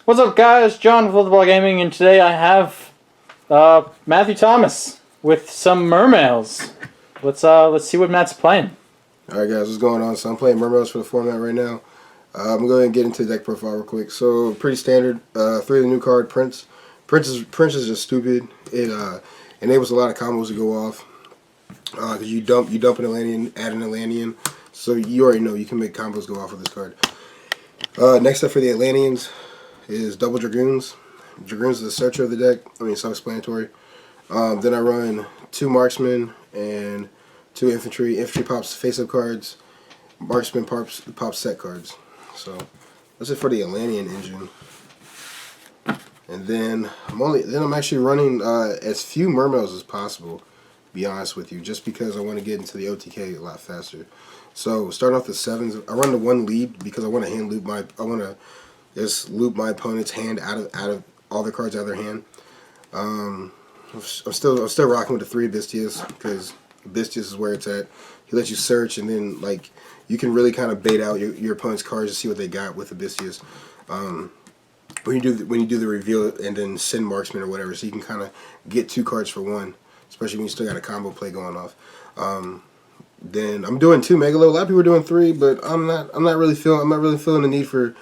What's up, guys? John with Football Gaming, and today I have Matthew Thomas with some Mermails. Let's see what Matt's playing. Alright guys, what's going on? So I'm playing Mermails for the format right now. I'm going to go ahead and get into the deck profile real quick. So pretty standard. 3 of the new card, Prince. Prince is just stupid. It enables a lot of combos to go off. Because you dump an Atlantean, add an Atlantean. So you already know you can make combos go off with this card. Next up for the Atlanteans is double Dragoons. Dragoons is the searcher of the deck. I mean, self-explanatory. Then I run 2 marksmen and 2 infantry. Infantry pops face-up cards. Marksman pops set cards. So that's it for the Atlantean engine. And then I'm actually running as few Mermails as possible. To be honest with you, just because I want to get into the OTK a lot faster. So starting off the 7s, I run the 1 lead because I want to just loop my opponent's hand out of all the cards out of their hand. I'm still rocking with the 3 Abystius because Abystius is where it's at. He lets you search, and then like you can really kind of bait out your opponent's cards to see what they got with Abystius. When you do the reveal and then send marksman or whatever, so you can kind of get 2 cards for 1, especially when you still got a combo play going off. Then I'm doing 2 Megalo. A lot of people are doing 3, but I'm not really feeling the need for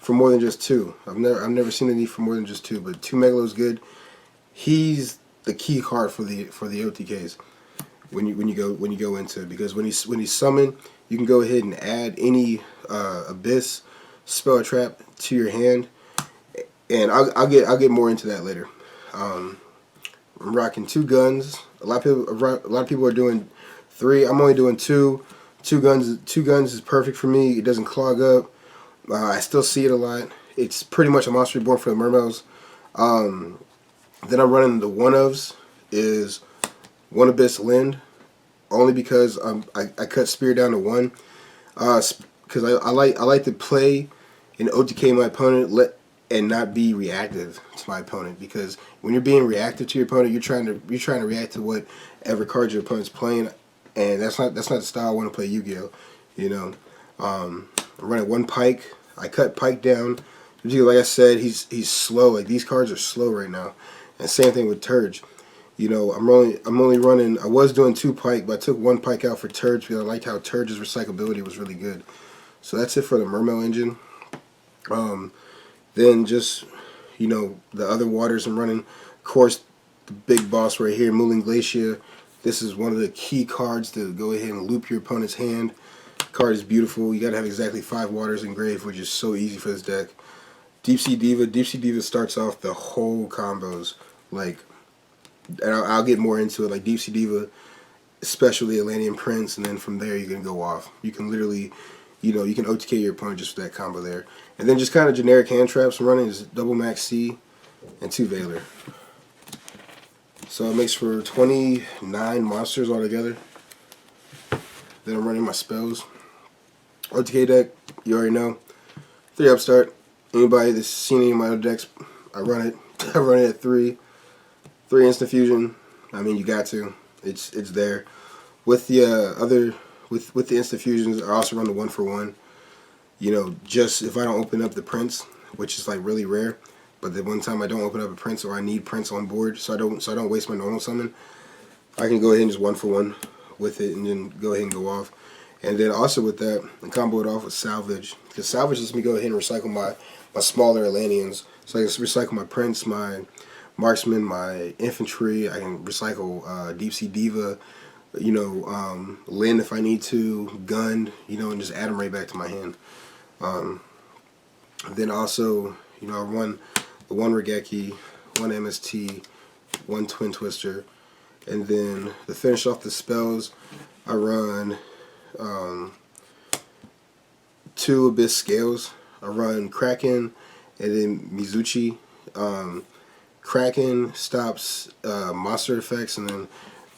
more than just 2. I've never seen the need for more than just 2, but 2 Megalo is good. He's the key card for the OTKs when you go into it, because when he's summoned, you can go ahead and add any abyss spell or trap to your hand, and I'll get more into that later. I'm rocking 2 guns. A lot of people are doing 3. I'm only doing 2. 2 guns is perfect for me. It doesn't clog up. I still see it a lot. It's pretty much a monster reborn for the Mermails. Then I'm running the 1-ofs is 1 Abyss Lind, only because I cut Spear down to 1. Because I like to play and OTK my opponent and not be reactive to my opponent, because when you're being reactive to your opponent, you're trying to react to whatever card your opponent's playing, and that's not the style I want to play Yu-Gi-Oh. You know, I'm running 1 Pike. I cut Pike down. Like I said, he's slow. Like, these cards are slow right now, and same thing with Turge. You know, I'm only running. I was doing 2 Pike, but I took 1 Pike out for Turge because I liked how Turge's recyclability was really good. So that's it for the Mermail engine. Then just, you know, the other waters I'm running. Of course, the big boss right here, Moulin Glacier. This is one of the key cards to go ahead and loop your opponent's hand. The card is beautiful. You gotta have exactly 5 waters engraved, which is so easy for this deck. Deep Sea Diva. Deep Sea Diva starts off the whole combos. Like, and I'll get more into it. Like Deep Sea Diva, especially Atlantean Prince, and then from there you can go off. You can literally, you know, you can OTK your opponent just with that combo there. And then just kind of generic hand traps I'm running is double Max C and 2 Veiler. So it makes for 29 monsters altogether. Then I'm running my spells. OTK deck, you already know. 3 Upstart. Anybody that's seen any of my other decks, I run it. I run it at 3. 3 Instant Fusion. I mean, you got to. It's there. With the with the Instant Fusions, I also run the 1-for-1. You know, just if I don't open up the Prince, which is like really rare, but the one time I don't open up a Prince or I need Prince on board, so I don't waste my normal summon, I can go ahead and just 1-for-1 with it and then go ahead and go off. And then also with that, and combo it off with Salvage, because Salvage lets me go ahead and recycle my smaller Atlanteans. So I can recycle my Prince, my Marksman, my Infantry. I can recycle Deep Sea Diva, you know, Lin if I need to, Gun, you know, and just add them right back to my hand. Then also, you know, I run the 1 Regeki, 1 MST, 1 Twin Twister, and then to finish off the spells, I run 2 Abyss Scales. I run Kraken and then Mizuchi. Kraken stops monster effects, and then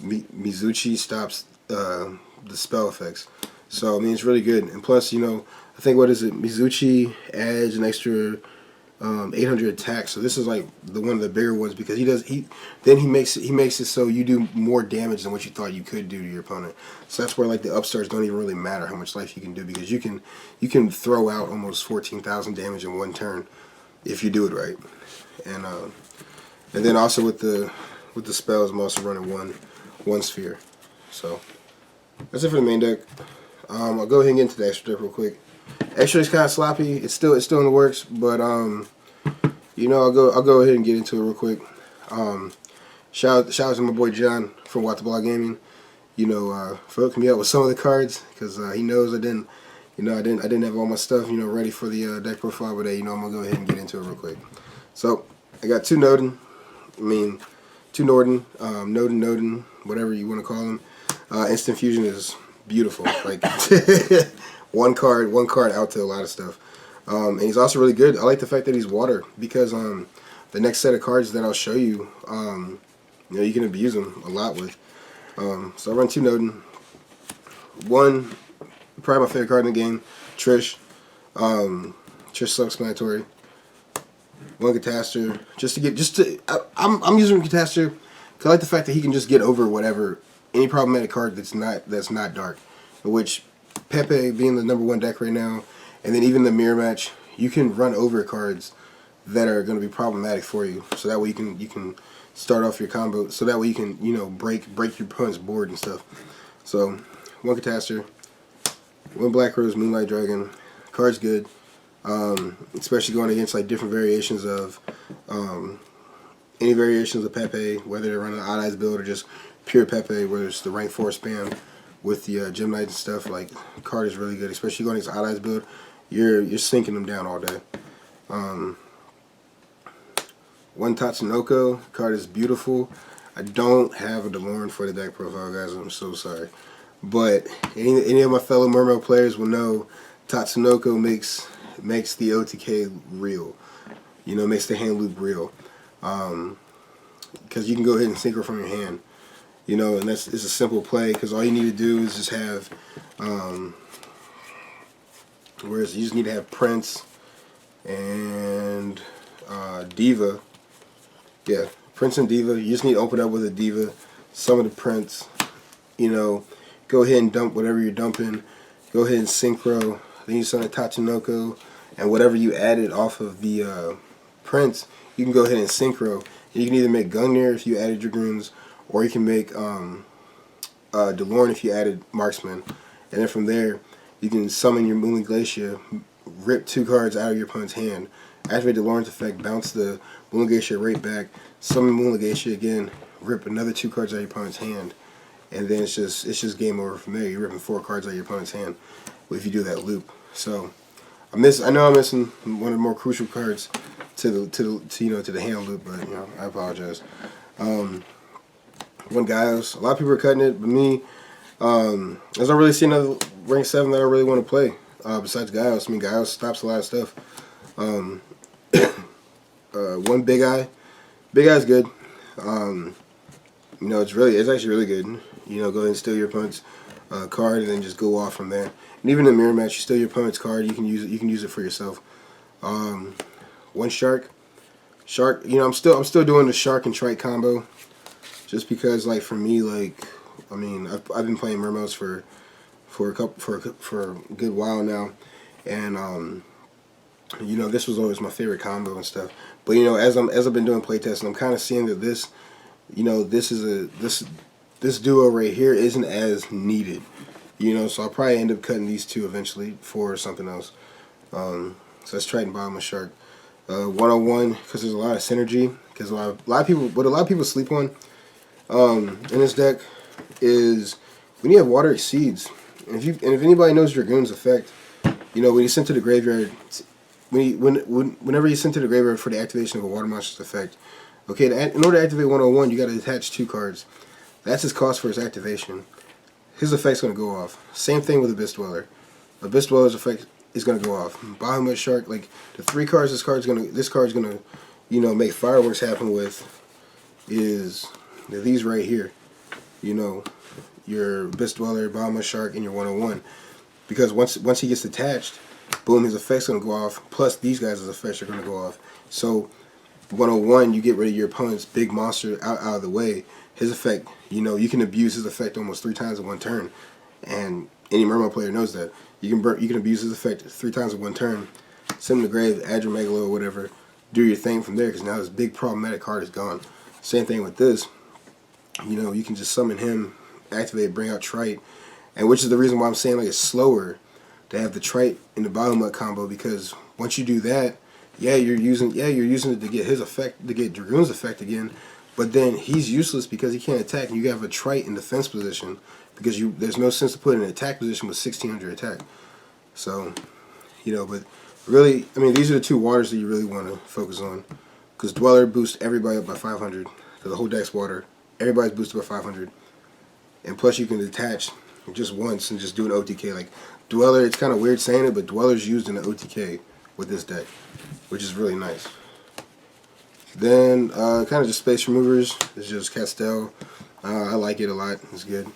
Mizuchi stops the spell effects. So I mean, it's really good. And plus, you know, I think, what is it? Mizuchi adds an extra 800 attack. So this is like one of the bigger ones, because he makes it so you do more damage than what you thought you could do to your opponent. So that's where like the upstarts don't even really matter how much life you can do, because you can throw out almost 14,000 damage in 1 turn if you do it right. And then also with the spells, I'm also running one sphere. So that's it for the main deck. I'll go ahead and get into the extra deck real quick. Extra is kind of sloppy. It's still in the works, but you know, I'll go ahead and get into it real quick. Shout out to my boy John from Waterblog Gaming. You know, for hooking me up with some of the cards, because he knows I didn't have all my stuff, you know, ready for the deck profile. But you know, I'm gonna go ahead and get into it real quick. So I got two Norden, Norden, whatever you want to call them. Instant Fusion is beautiful. Like one card out to a lot of stuff. And he's also really good. I like the fact that he's water, because the next set of cards that I'll show you, you know, you can abuse them a lot with. So I run two Norden. One, probably my favorite card in the game, Trish. Trish Self-Explanatory. One Catastor. I'm using Catastor because I like the fact that he can just get over whatever, any problematic card that's not dark. Which Pepe being the #1 deck right now, and then even the mirror match, you can run over cards that are going to be problematic for you. So that way you can start off your combo. So that way you can, you know, break your opponent's board and stuff. So one Catastor, one Black Rose Moonlight Dragon. Card's good. Especially going against like different variations of any variations of Pepe, whether they're running an Odd Eyes build or just pure Pepe, whether it's the rank 4 spam with the Gem Knight and stuff. Like, the card is really good, especially going against Odd Eyes build. You're sinking them down all day. One Tatsunoko, card is beautiful. I don't have a DeLorean for the deck profile, guys. I'm so sorry, but any of my fellow Mermail players will know Tatsunoko makes the OTK real. You know, makes the hand loop real. Because you can go ahead and synchro from your hand. You know, and it's a simple play, because all you need to do is just have, whereas you just need to have Prince and Diva. Yeah, Prince and Diva. You just need to open up with a Diva, summon the Prince. You know, go ahead and dump whatever you're dumping. Go ahead and synchro. Then you summon a Tatsunoko, and whatever you added off of the Prince, you can go ahead and synchro. You can either make Gungnir if you added Dragoons, or you can make DeLorean if you added Marksman. And then from there, you can summon your Moonlit Glacier, rip 2 cards out of your opponent's hand, activate DeLorean's effect, bounce the Moonlit Glacier right back, summon Moonlit Glacier again, rip another 2 cards out of your opponent's hand, and then it's just game over from there. You're ripping 4 cards out of your opponent's hand if you do that loop. So I know I'm missing one of the more crucial cards to the hand loop, but you know, I apologize. One Gaios. A lot of people are cutting it, but me, as I really see another rank 7 that I really want to play. Besides Gaios, I mean, Gaios stops a lot of stuff. One Big Eye. Big Eye's good. You know, it's actually really good. You know, go ahead and steal your opponent's card, and then just go off from there. And even in the mirror match, you steal your opponent's card, you can use it for yourself. One Shark. You know, I'm still doing the Shark and Trike combo, just because, like, for me, like, I mean, I've been playing Mermails for a good while now, and you know, this was always my favorite combo and stuff. But you know, as I've been doing playtesting, I'm kind of seeing that this, you know, this duo right here isn't as needed. You know, so I'll probably end up cutting these two eventually for something else. So let's try and bomb a Shark. 101, because there's a lot of synergy. Because a lot of people sleep on in this deck is when you have Water Exceeds, and if anybody knows Dragoon's effect, you know, when you send to the graveyard, whenever you send to the graveyard for the activation of a Water Monster's effect, okay, in order to activate 101, you got to attach 2 cards. That's his cost for his activation. His effect's going to go off. Same thing with Abyss Dweller. Abyss Dweller's effect is going to go off. Bahamut Shark, like the 3 cards this card's gonna, you know, make fireworks happen with is these right here. You know, your Abyss Dweller, Bahamut Shark, and your 101. Because once he gets attached, boom, his effect's going to go off. Plus these guys' effects are going to go off. So 101, you get rid of your opponent's big monster out of the way. His effect, you know, you can abuse his effect almost 3 times in 1 turn, and any Mermail player knows that. You can abuse his effect 3 times in 1 turn, send him to grave, add your Megalo or whatever, do your thing from there, because now this big problematic card is gone. Same thing with this. You know, you can just summon him, activate, bring out Trite, and which is the reason why I'm saying like it's slower to have the Trite in the Bahamut combo, because once you do that, you're using it to get his effect, to get Dragoon's effect again, but then he's useless because he can't attack, and you have a Trite in defense position because there's no sense to put in an attack position with 1600 attack. So, you know, but really, I mean, these are the two waters that you really want to focus on, because Dweller boosts everybody up by 500, because the whole deck's water. Everybody's boosted by 500, and plus you can detach just once and just do an OTK. Like Dweller, it's kind of weird saying it, but Dweller's used in an OTK with this deck, which is really nice. Then kind of just Space Removers. It's just Castel. I like it a lot. It's good.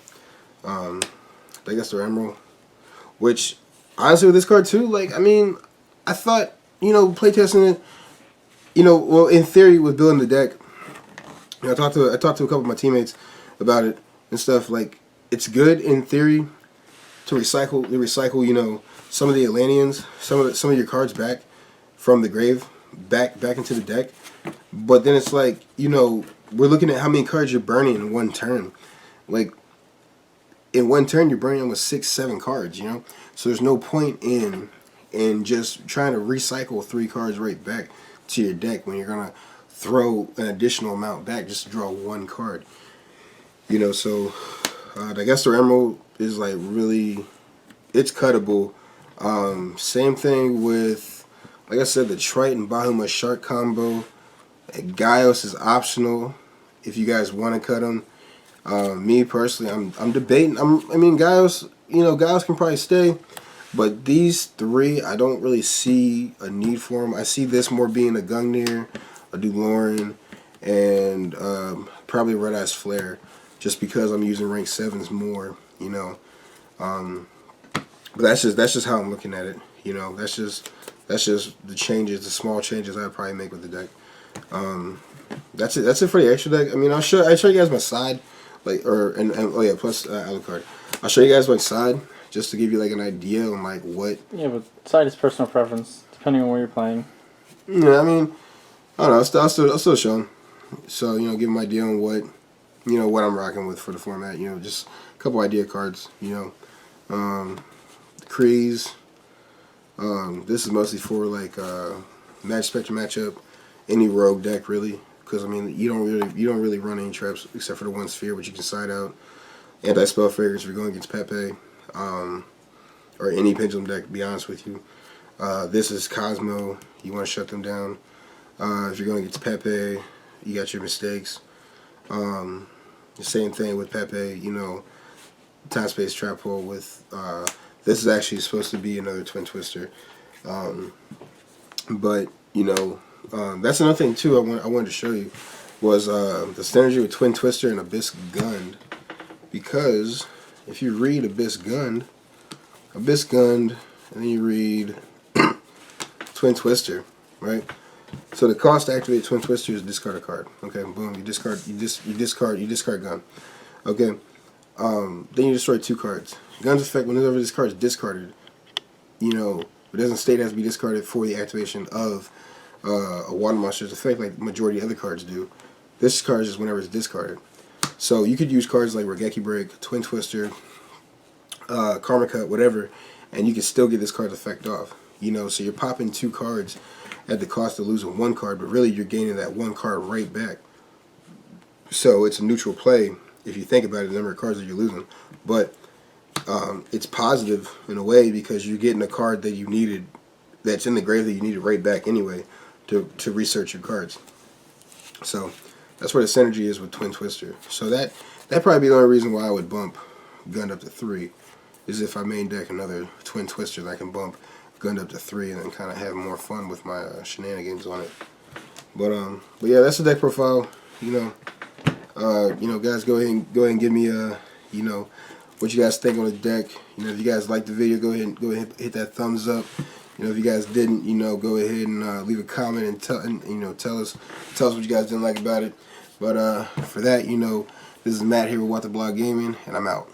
I guess the Emerald, which honestly with this card too, like I mean, I thought, you know, playtesting it, you know, well in theory with building the deck, you know, I talked to a couple of my teammates about it and stuff. Like it's good in theory to recycle, you know, some of the Atlanteans, some of your cards back from the grave back into the deck. But then it's like, you know, we're looking at how many cards you're burning in one turn. Like in one turn you're burning almost 6-7 cards, you know? So there's no point in just trying to recycle 3 cards right back to your deck when you're gonna throw an additional amount back just to draw 1 card. You know, so I guess the Emerald is like really, it's cuttable. Same thing with, like I said, the Triton Bahuma Shark combo. Gaios is optional if you guys want to cut him. Me personally, I'm debating. I mean, Gaios, you know, Gaios can probably stay, but these 3, I don't really see a need for them. I see this more being a Gungnir, a Duglorin, and probably Red Eyes Flare, just because I'm using rank 7s more, you know. But that's just how I'm looking at it, you know. That's just the changes, the small changes I'd probably make with the deck. That's it for the extra deck. I mean, I'll show you guys my side, like, and oh yeah, plus Alucard. I'll show you guys my side just to give you like an idea on like what. Yeah, but side is personal preference depending on where you're playing. Yeah, I mean, I don't know. I'll still show them. So you know, give them an idea on what, you know, what I'm rocking with for the format. You know, just a couple idea cards. You know, Kreese. This is mostly for like Magic Spectrum matchup, any rogue deck really, because I mean you don't really run any traps except for the one sphere, which you can side out. Anti-spell fragrance if you're going against Pepe, or any pendulum deck. To be honest with you, this is Cosmo. You want to shut them down. If you're going against Pepe, you got your mistakes. The same thing with Pepe. You know, time space trap hole with. This is actually supposed to be another Twin Twister, but you know, that's another thing too. I wanted to show you was the synergy with Twin Twister and Abyss Gund, because if you read Abyss Gund, and then you read Twin Twister, right? So the cost to activate Twin Twister is discard a card. Okay, boom, you discard Gun. Okay, then you destroy 2 cards. Gun's effect, whenever this card is discarded, you know, it doesn't state it has to be discarded for the activation of a water monster's effect like the majority of other cards do. This card is just whenever it's discarded. So you could use cards like Regeki Break, Twin Twister, Karma Cut, whatever, and you can still get this card's effect off. You know, so you're popping 2 cards at the cost of losing 1 card, but really you're gaining that 1 card right back. So it's a neutral play if you think about it, the number of cards that you're losing. But it's positive in a way because you're getting a card that you needed, that's in the grave that you needed right back anyway to research your cards. So that's where the synergy is with Twin Twister. So that probably be the only reason why I would bump Gun up to 3, is if I main deck another Twin Twister that I can bump Gun up to 3 and then kind of have more fun with my shenanigans on it. But yeah, that's the deck profile. You know, guys, go ahead and give me you know, what you guys think on the deck. You know, if you guys liked the video, go ahead and hit that thumbs up. You know, if you guys didn't, you know, go ahead and leave a comment and tell us what you guys didn't like about it. But for that, you know, this is Matt here with What the Blog Gaming, and I'm out.